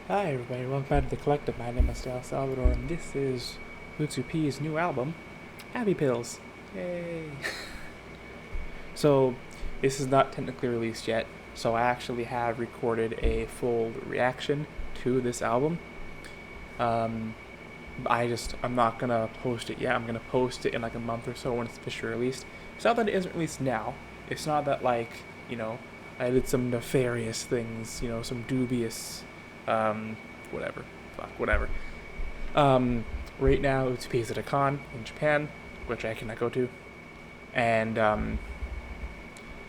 Hi everybody, welcome back to the Collective. My name is Salvador, and this is Utsu-P's new album, Happy Pills. Yay! So, this is not technically released yet, so I actually have recorded a full reaction to this album. Um, I'm not gonna post it yet. I'm gonna post it in like a month or so when it's officially released. It's not that it isn't released now. It's not that you know, I did some nefarious things, some dubious, um, whatever, whatever. Um, right now, Utsu-P is at a con in Japan, which I cannot go to, and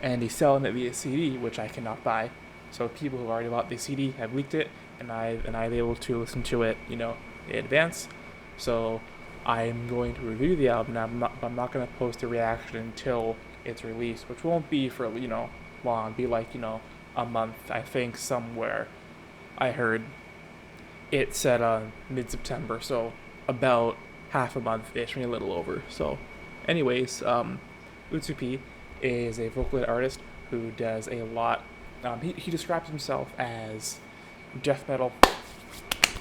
he's selling it via CD, which I cannot buy. So people who already bought the CD have leaked it, and I'm able to listen to it, in advance. So I'm going to review the album. Now, I'm not going to post a reaction until it's released, which won't be for long. It'll be a month, I think, somewhere. I heard it said mid-September, so about half a month-ish, maybe a little over. So, anyways, Utsu-P is a Vocaloid artist who does a lot. He describes himself as death metal.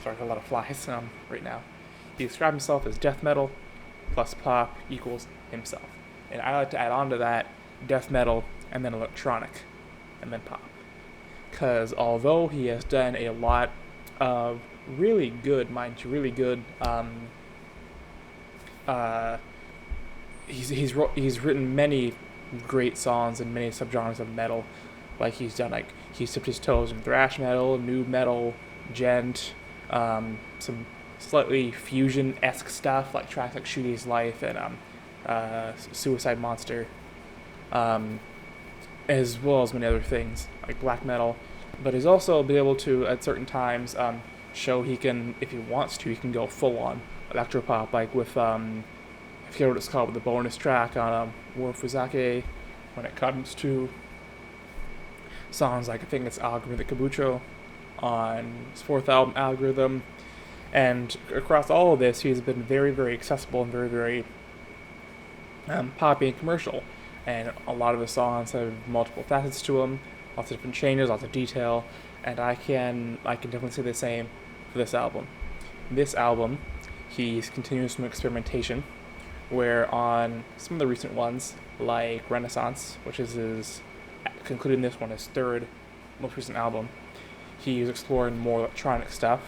Sorry, a lot of flies right now. He describes himself as death metal plus pop equals himself. And I like to add on to that death metal and then electronic and then pop. Because although he has done a lot of really good, mind you, really good, he's written many great songs in many subgenres of metal. Like he's dipped his toes in thrash metal, new metal, gent, some slightly fusion-esque stuff like tracks like Shooty's Life and Suicide Monster, as well as many other things like black metal. But he's also been able to at certain times show he can, if he wants to, he can go full on electropop, like with I forget what it's called, with the bonus track on War Fuzake, when it comes to songs like I think it's Algorithm the Kabucho on his fourth album Algorithm. And across all of this, he's been very, very accessible and very, very poppy and commercial. And a lot of the songs have multiple facets to them, lots of different changes, lots of detail. And I can definitely say the same for this album. This album, he's continuing some experimentation, where on some of the recent ones, like Renaissance, which is concluding this one, his third most recent album, he's exploring more electronic stuff,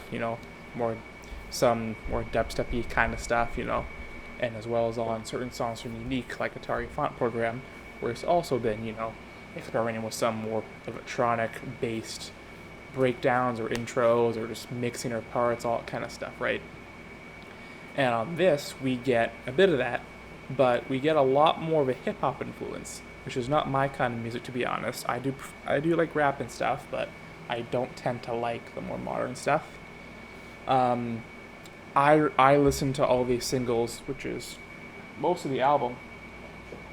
some more dubstep-y kind of stuff, and as well as on certain songs from Unique, like Atari Font Program, where it's also been, experimenting with some more electronic-based breakdowns or intros or just mixing our parts, all that kind of stuff, right? And on this, we get a bit of that, but we get a lot more of a hip-hop influence, which is not my kind of music, to be honest. I do like rap and stuff, but I don't tend to like the more modern stuff. I listened to all these singles, which is most of the album,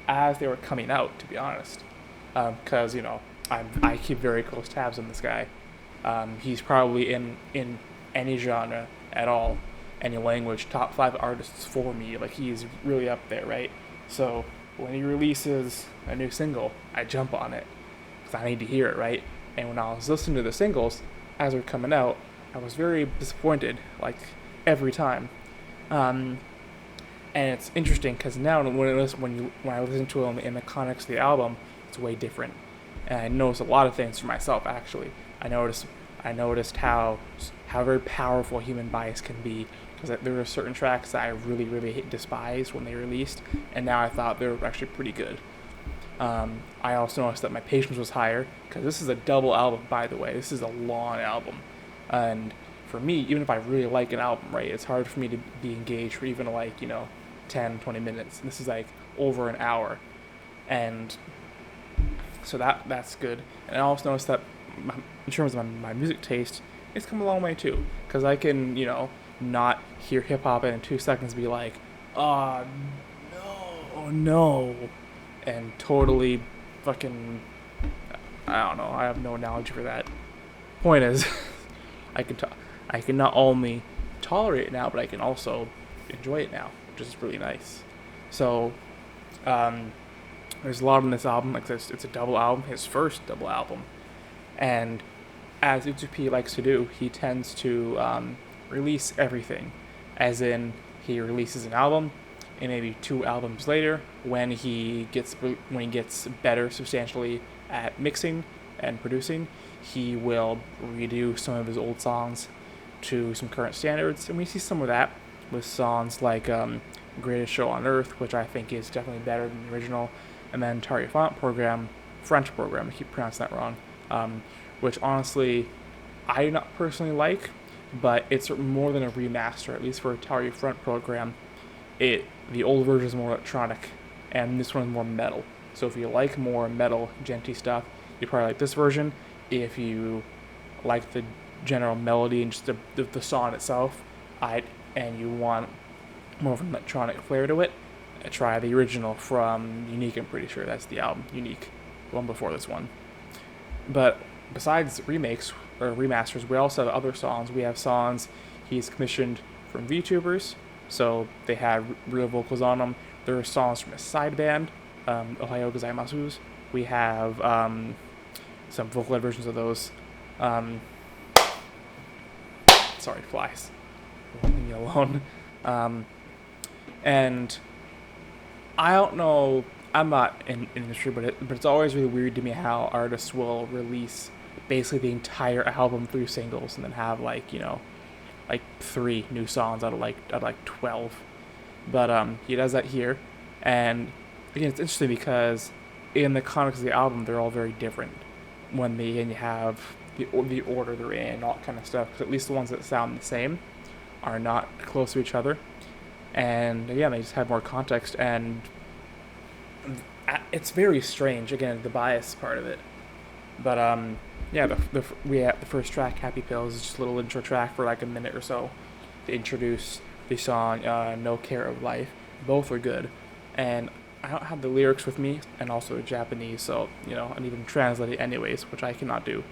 as they were coming out, to be honest. Because, I keep very close tabs on this guy. He's probably in any genre at all, any language, top 5 artists for me. Like, he's really up there, right? So when he releases a new single, I jump on it because I need to hear it, right? And when I was listening to the singles as they're coming out, I was very disappointed, like every time. And it's interesting because now when I listen to him in the context of the album, it's way different. And I noticed a lot of things for myself. Actually, I noticed how very powerful human bias can be. Because there were certain tracks that I really, really despised when they released, and now I thought they were actually pretty good. I also noticed that my patience was higher, because this is a double album, by the way. This is a long album. And for me, even if I really like an album, right, it's hard for me to be engaged for even 10, 20 minutes. This is like over an hour. And so that's good. And I also noticed that in terms of my music taste, it's come a long way too. Because I can, not hear hip hop and in 2 seconds be like, oh no, and totally fucking, I don't know, I have no analogy for that. Point is, I can not only tolerate it now, but I can also enjoy it now, which is really nice. So, there's a lot in this album. Like it's a double album, his first double album, and as Utsu-P likes to do, he tends to release everything, as in he releases an album, and maybe 2 albums later, when he gets better substantially at mixing and producing, he will redo some of his old songs to some current standards, and we see some of that with songs like Greatest Show on Earth, which I think is definitely better than the original, and then Atari French program, I keep pronouncing that wrong, which honestly I do not personally like, but it's more than a remaster, at least for Atari Front program. The old version is more electronic, and this one is more metal. So if you like more metal, genty stuff, you probably like this version. If you like the general melody and just the song itself, and you want more of an electronic flair to it, try the original from Unique. I'm pretty sure that's the album Unique, the one before this one. But besides remakes or remasters, we also have other songs. We have songs he's commissioned from VTubers, so they had real vocals on them. There are songs from a side band, Ohayo Gozaimasu's. We have some vocal versions of those. Sorry, flies. Leave me alone. And I don't know. I'm not in industry, but it's always really weird to me how artists will release basically the entire album through singles and then have like 3 new songs out of 12. But he does that here, and again, it's interesting because in the context of the album, they're all very different when you have the order they're in, all that kind of stuff. Because at least the ones that sound the same are not close to each other, and again, they just have more context, and it's very strange. Again, the bias part of it, but yeah, we have the first track, Happy Pills, is just a little intro track for like a minute or so to introduce the song No Care of Life. Both are good, and I don't have the lyrics with me, and also Japanese, so I need them translated anyways, which I cannot do.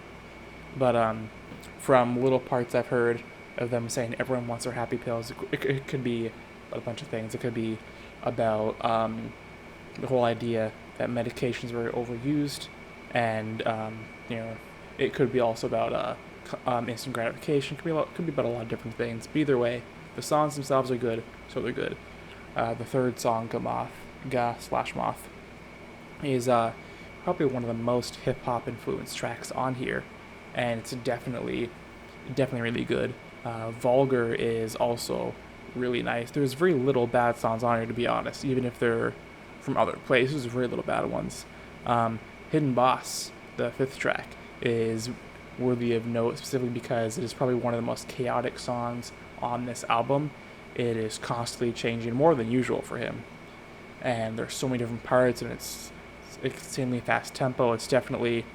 But from little parts I've heard of them saying everyone wants their happy pills, it could be a bunch of things. It could be about the whole idea that medications were overused, and it could be also about instant gratification. It could be about a lot of different things. But either way, the songs themselves are good, so they're good. The third song, Ga/Moth, is probably one of the most hip hop influenced tracks on here, and it's definitely really good. Vulgar is also really nice. There's very little bad songs on here, to be honest, even if they're from other places. Very little bad ones. Hidden Boss, the 5th track, is worthy of note specifically because it is probably one of the most chaotic songs on this album. It is constantly changing, more than usual for him, and there's so many different parts, and it's extremely fast tempo. It's definitely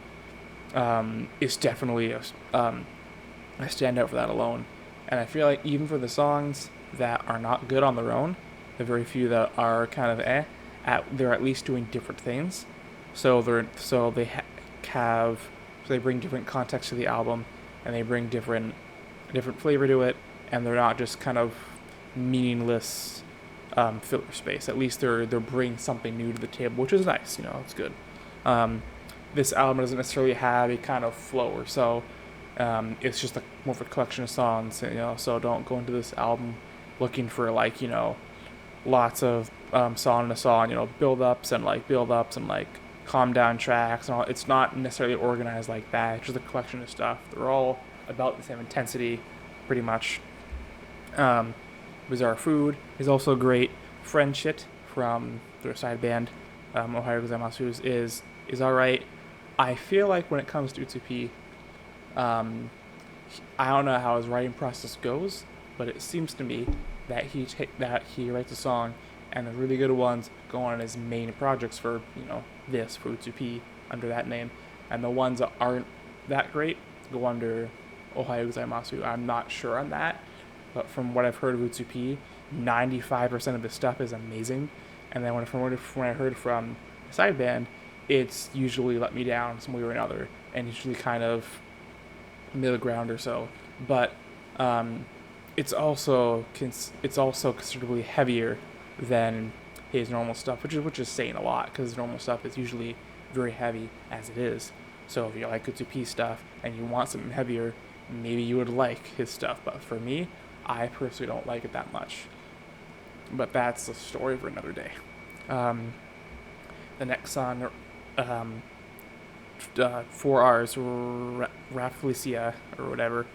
a standout for that alone. And I feel like even for the songs that are not good on their own, the very few that are kind of they're at least doing different things. So they bring different context to the album, and they bring different flavor to it, and they're not just kind of meaningless filler space. At least they're bringing something new to the table, which is nice. It's good. This album doesn't necessarily have a kind of flow or so. It's just more of a collection of songs. So don't go into this album looking for lots of song to song, build-ups and calm down tracks and all. It's not necessarily organized like that. It's just a collection of stuff. They're all about the same intensity, pretty much. Bizarre Food is also great. Friendship from their side band, Ohayo Gozaimasu's, is alright. I feel like when it comes to Utsu-P, I don't know how his writing process goes, but it seems to me that he writes a song, and the really good ones go on his main projects for for Utsu-P under that name, and the ones that aren't that great go under Ohayo Gozaimasu. I'm not sure on that, but from what I've heard of Utsu-P, 95% of his stuff is amazing, and then when I heard from the side band, it's usually let me down some way or another, and usually kind of middle ground or so. But it's also considerably heavier than his normal stuff, which is saying a lot, because his normal stuff is usually very heavy as it is. So if you like Utsu-P stuff and you want something heavier, maybe you would like his stuff. But for me, I personally don't like it that much. But that's a story for another day. The next song, 4R's Rafflesia or whatever.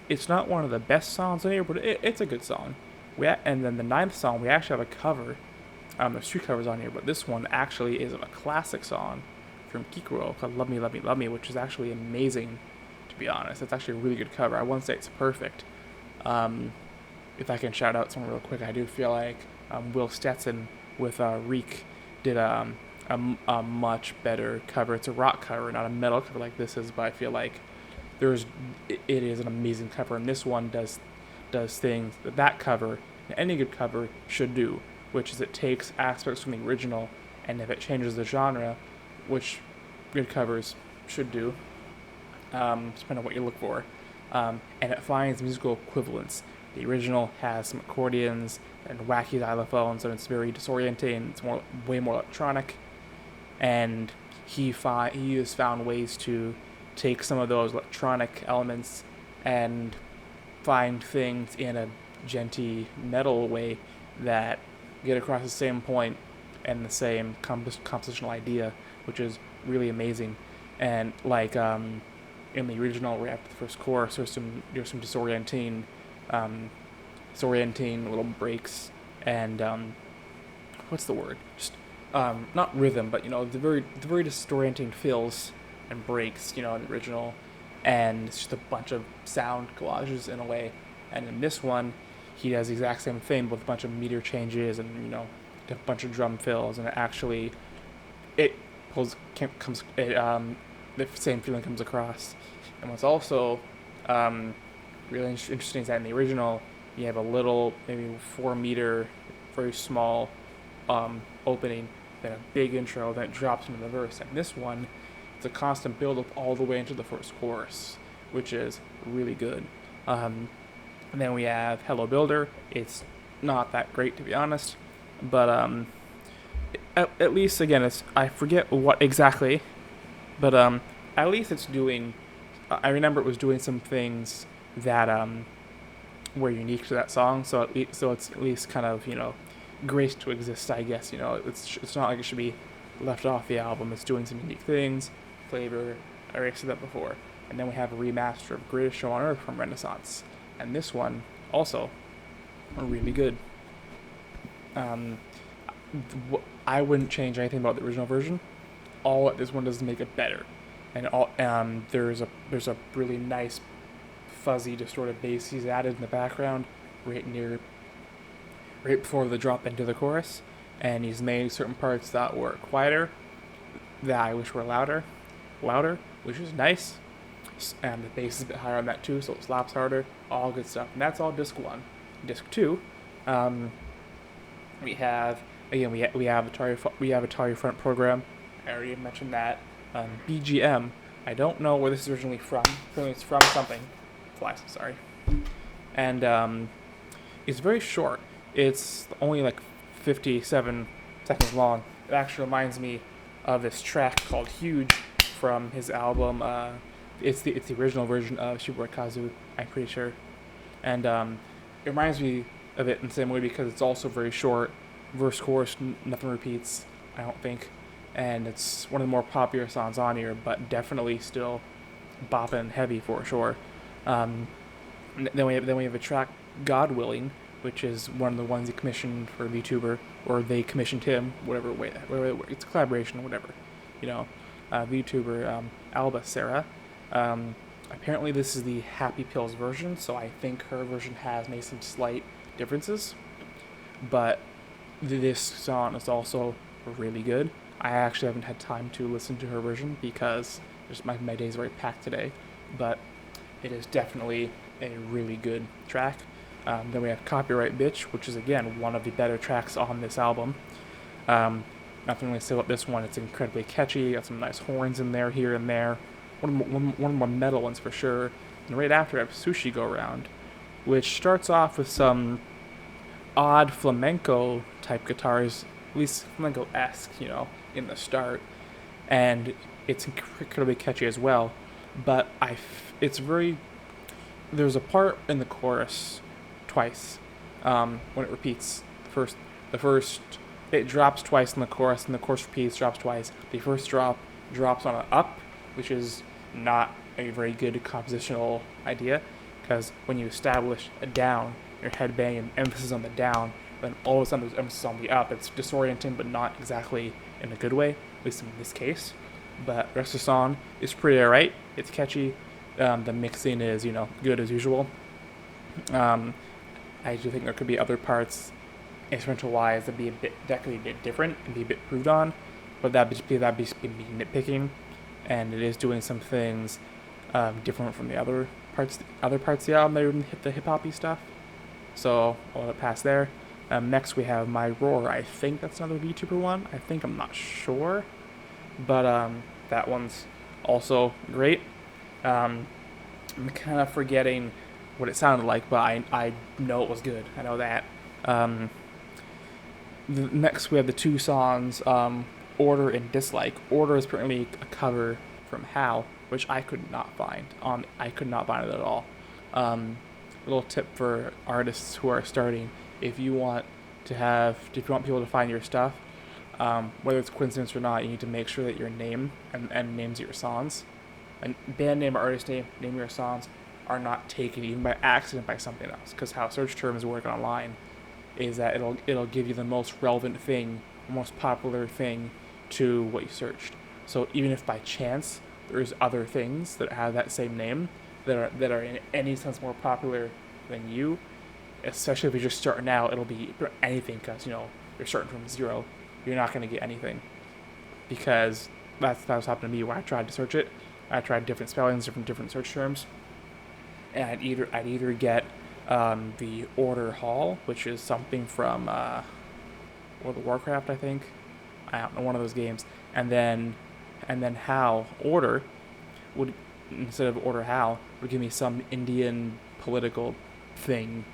It's not one of the best songs on here, but it's a good song. And then the ninth song, we actually have a cover. There's 2 covers on here, but this one actually is a classic song from Kikuro called Love Me, Love Me, Love Me, which is actually amazing, to be honest. It's actually a really good cover. I wouldn't say it's perfect. If I can shout out someone real quick, I do feel like Will Stetson with Reek did a much better cover. It's a rock cover, not a metal cover like this is, but I feel like it is an amazing cover, and this one does things that cover, any good cover, should do, which is it takes aspects from the original, and if it changes the genre, which good covers should do, depending on what you look for, and it finds musical equivalents. The original has some accordions and wacky xylophones, and it's very disorienting. It's way more electronic, and he has found ways to take some of those electronic elements and find things in a genty metal way that get across the same point and the same compositional idea, which is really amazing. And like in the original, right after the first chorus, there's some disorienting little breaks and what's the word? Just not rhythm, but the very disorienting fills and breaks, in the original, and it's just a bunch of sound collages in a way. And in this one, he does the exact same thing with a bunch of meter changes and a bunch of drum fills, and the same feeling comes across. And what's also really interesting is that in the original, you have a little, maybe 4 meter, very small opening, then a big intro, then it drops into the verse. And this one, it's a constant build-up all the way into the first chorus, which is really good. And then we have Hello Builder. It's not that great, to be honest, but at least, again, I forget what exactly, but at least it's doing, I remember it was doing some things that were unique to that song, so it's at least kind of, graced to exist, I guess. It's not like it should be left off the album. It's doing some unique things, flavor. I already said that before. And then we have a remaster of Greatest Show on Earth from Renaissance, and this one also really good. I wouldn't change anything about the original version. All that this one does is make it better, and there's a really nice fuzzy distorted bass he's added in the background right before the drop into the chorus, and he's made certain parts that were quieter that I wish were louder, which is nice, and the bass is a bit higher on that too, so it slaps harder. All good stuff, and that's all disc 1. Disc 2, we have Atari Front Program. I already mentioned that. BGM, I don't know where this is originally from. It's from something. Flies, sorry. And it's very short. It's only like 57 seconds long. It actually reminds me of this track called Huge from his album. It's the original version of Shibuya Kazu, I'm pretty sure. And it reminds me of it in the same way because it's also very short. Verse, chorus, nothing repeats, I don't think. And it's one of the more popular songs on here, but definitely still bopping heavy for sure. Then we have a track, God Willing, which is one of the ones he commissioned for VTuber, or they commissioned him, whatever way, it's a collaboration or whatever, VTuber Alba Sarah. Apparently this is the Happy Pills version, so I think her version has made some slight differences, but this song is also really good. I actually haven't had time to listen to her version because just my day's very packed today, but it is definitely a really good track. Then we have Copyright Bitch, which is again one of the better tracks on this album. Nothing really to say about this one. It's incredibly catchy. Got some nice horns in there, here and there. One more metal ones for sure. And right after I have Sushi Go Round, which starts off with some odd flamenco type guitars, at least flamenco-esque, in the start. And it's incredibly catchy as well. But it's very, there's a part in the chorus twice when it repeats. The first it drops twice in the chorus, and the chorus repeats, drops twice. The first drop drops on an up, which is not a very good compositional idea, because when you establish a down, your head bang and emphasis on the down, then all of a sudden there's emphasis on the up. It's disorienting, but not exactly in a good way, at least in this case. But the rest of the song is pretty alright. It's catchy. The mixing is, good as usual. I do think there could be other parts, instrumental wise, that could be a bit different and be a bit improved on, but that'd be nitpicking, and it is doing some things different from the other parts of the album that even hit the hip hoppy stuff. So I'll let it pass there. Next we have My Roar. I think that's another VTuber one. I'm not sure, but that one's also great. I'm kind of forgetting what it sounded like, but I know it was good. I know that. Next we have the two songs, Order and Dislike. Order is apparently a cover from How, which I could not find. I could not find it at all. Little tip for artists who are starting: if you want people to find your stuff, whether it's coincidence or not, you need to make sure that your name and names of your songs, and band name or artist name of your songs, are not taken even by accident by something else. Because how search terms work online is that it'll give you the most relevant thing, the most popular thing to what you searched. So even if by chance there's other things that have that same name that are in any sense more popular than you, especially if you're just starting out, it'll be anything, because you're starting from zero. You're not going to get anything, because that was happening to me when I tried to search it. I tried different spellings, different search terms, and I'd either get the Order Hall, which is something from World of Warcraft, I think. I don't know, one of those games, and then How Order would, instead of Order How, would give me some Indian political thing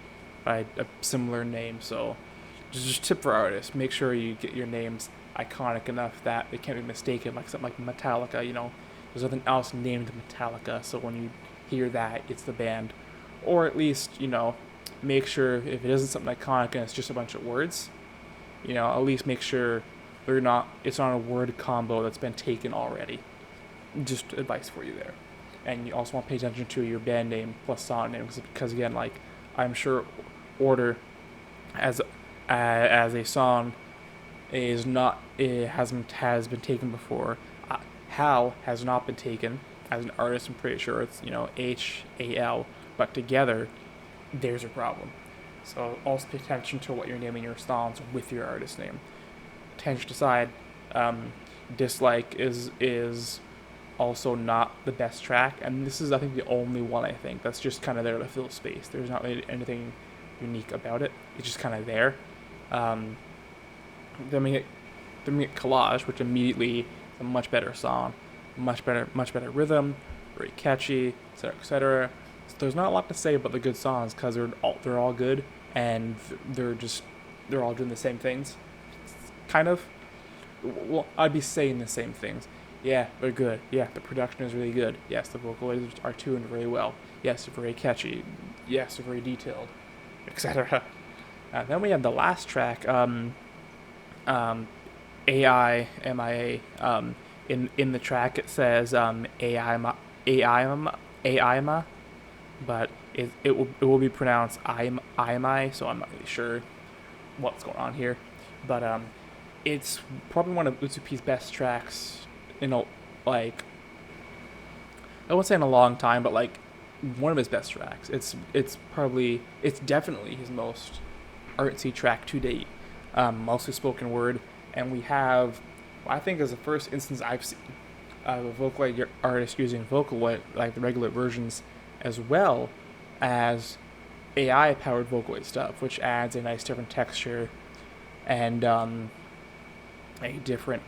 by a similar name. So just tip for artists: make sure you get your names iconic enough that it can't be mistaken, like something like Metallica. There's nothing else named Metallica, so when you hear that, it's the band. Or at least, make sure, if it isn't something iconic and it's just a bunch of words, at least make sure it's not a word combo that's been taken already. Just advice for you there. And you also want to pay attention to your band name plus song name, because again, like, I'm sure Order as a song has been taken before. How has not been taken as an artist. I'm pretty sure it's HAL, but together there's a problem. So also pay attention to what you're naming your songs with your artist name. Tangent aside, Dislike is also not the best track, and this is, I think, the only one I think that's just kind of there to fill space. There's not really anything unique about it. It's just kind of there. Then we get Collage, which immediately is a much better song, much better rhythm, very catchy, etc., etc. So there's not a lot to say about the good songs, because they're all good, and they're all doing the same things, kind of. Well, I'd be saying the same things. Yeah, they're good. Yeah, the production is really good. Yes, the vocals are tuned very well. Yes, they're very catchy. Yes, they're very detailed, etc. Then we have the last track, AI MIA. In the track it says AI, but it will be pronounced IMI, so I'm not really sure what's going on here. But it's probably one of Utsu-P's best tracks I won't say in a long time, but like one of his best tracks. It's definitely his most artsy track to date. Mostly spoken word, and we have, I think, is the first instance I've seen of a Vocaloid artist using Vocaloid, like the regular versions, as well as AI powered Vocaloid stuff, which adds a nice different texture and a different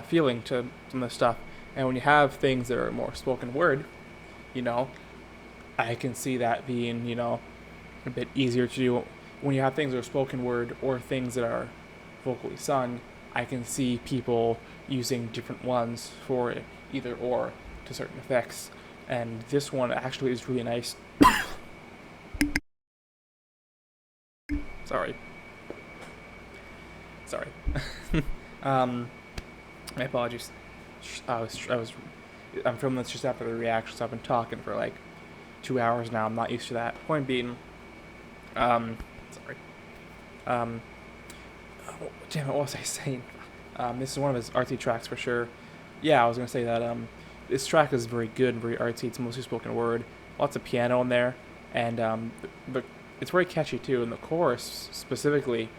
feeling to some of the stuff. And when you have things that are more spoken word, I can see that being, a bit easier to do. When you have things that are spoken word or things that are vocally sung, I can see people using different ones for either or to certain effects, and this one actually is really nice. Sorry. Sorry. um, my apologies. I'm filming this just after the reaction, so I've been talking for like 2 hours now. I'm not used to that. Point being, sorry. Damn it, what was I saying? This is one of his artsy tracks for sure. Yeah, I was gonna say that this track is very good and very artsy. It's mostly spoken word, lots of piano in there, and it's very catchy too. And the chorus specifically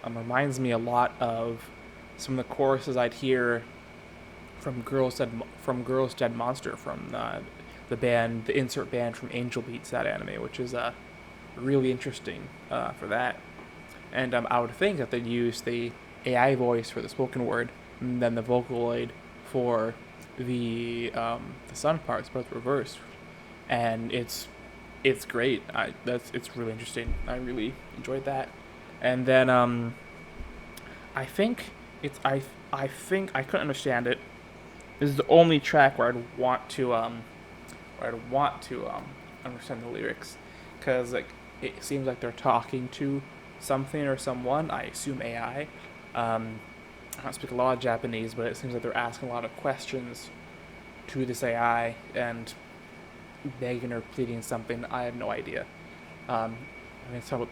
reminds me a lot of some of the choruses I'd hear from Girls Dead Monster, from the insert band from Angel Beats, that anime, which is really interesting for that. And I would think that they'd use the AI voice for the spoken word, and then the Vocaloid for the sun parts, but it's reversed, and it's great. It's really interesting. I really enjoyed that. And then I think I think I couldn't understand it. This is the only track where I'd want to understand the lyrics, because like it seems like they're talking to something or someone. I assume AI. I don't speak a lot of Japanese, but it seems like they're asking a lot of questions to this AI and begging or pleading something. I have no idea. I mean, it's about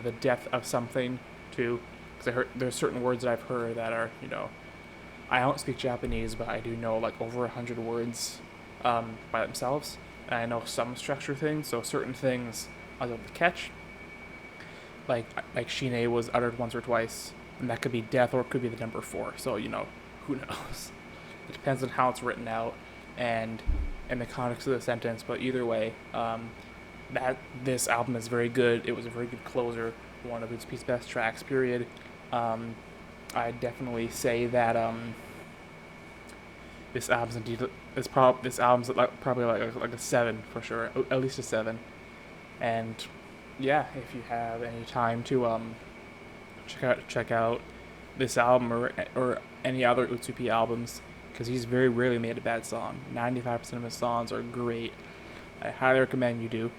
the depth of something too, because I heard there's certain words that I've heard that are, I don't speak Japanese, but I do know like over 100 words by themselves, and I know some structure things. So certain things I was able to catch, like Shine was uttered once or twice, and that could be death or it could be the number 4. So who knows? It depends on how it's written out and in the context of the sentence. But either way, that this album is very good. It was a very good closer, one of Utsu-P's best tracks. Period. I definitely say that this album's probably like a 7 for sure, at least a 7. And yeah, if you have any time to check out this album or any other Utsu-P albums, because he's very rarely made a bad song. 95% of his songs are great. I highly recommend you do,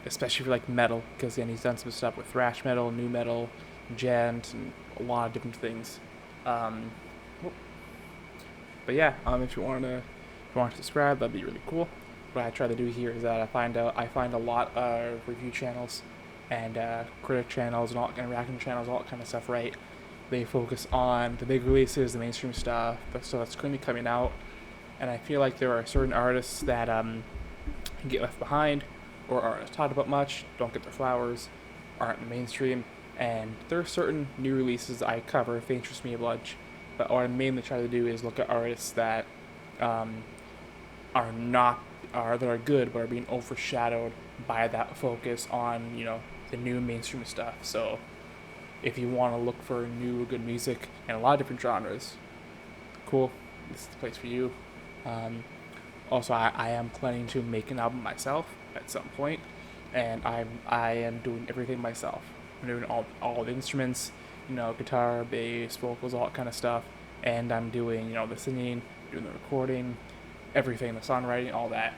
especially if you like metal, because then he's done some stuff with thrash metal, new metal, gent, and a lot of different things. But yeah, if you want to subscribe, that'd be really cool. What I try to do here is that I find a lot of review channels and critic channels and reaction channels, all that kind of stuff, right? They focus on the big releases, the mainstream stuff, the stuff that's currently coming out, and I feel like there are certain artists that get left behind or aren't talked about much, don't get their flowers, aren't in the mainstream, and there are certain new releases I cover if they interest me a bunch. But what I mainly try to do is look at artists that are good but are being overshadowed by that focus on the new mainstream stuff. So if you want to look for new good music in a lot of different genres, cool, this is the place for you. Also, I am planning to make an album myself at some point, and I am doing everything myself. I'm doing all the instruments, guitar, bass, vocals, all that kind of stuff, and I'm doing the singing, doing the recording, everything, the songwriting, all that.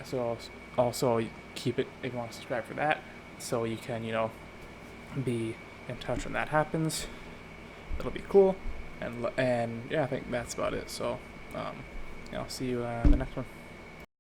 So also keep it if you want to subscribe for that, so you can be in touch when that happens. That'll be cool, and yeah, I think that's about it. So I'll see you in the next one.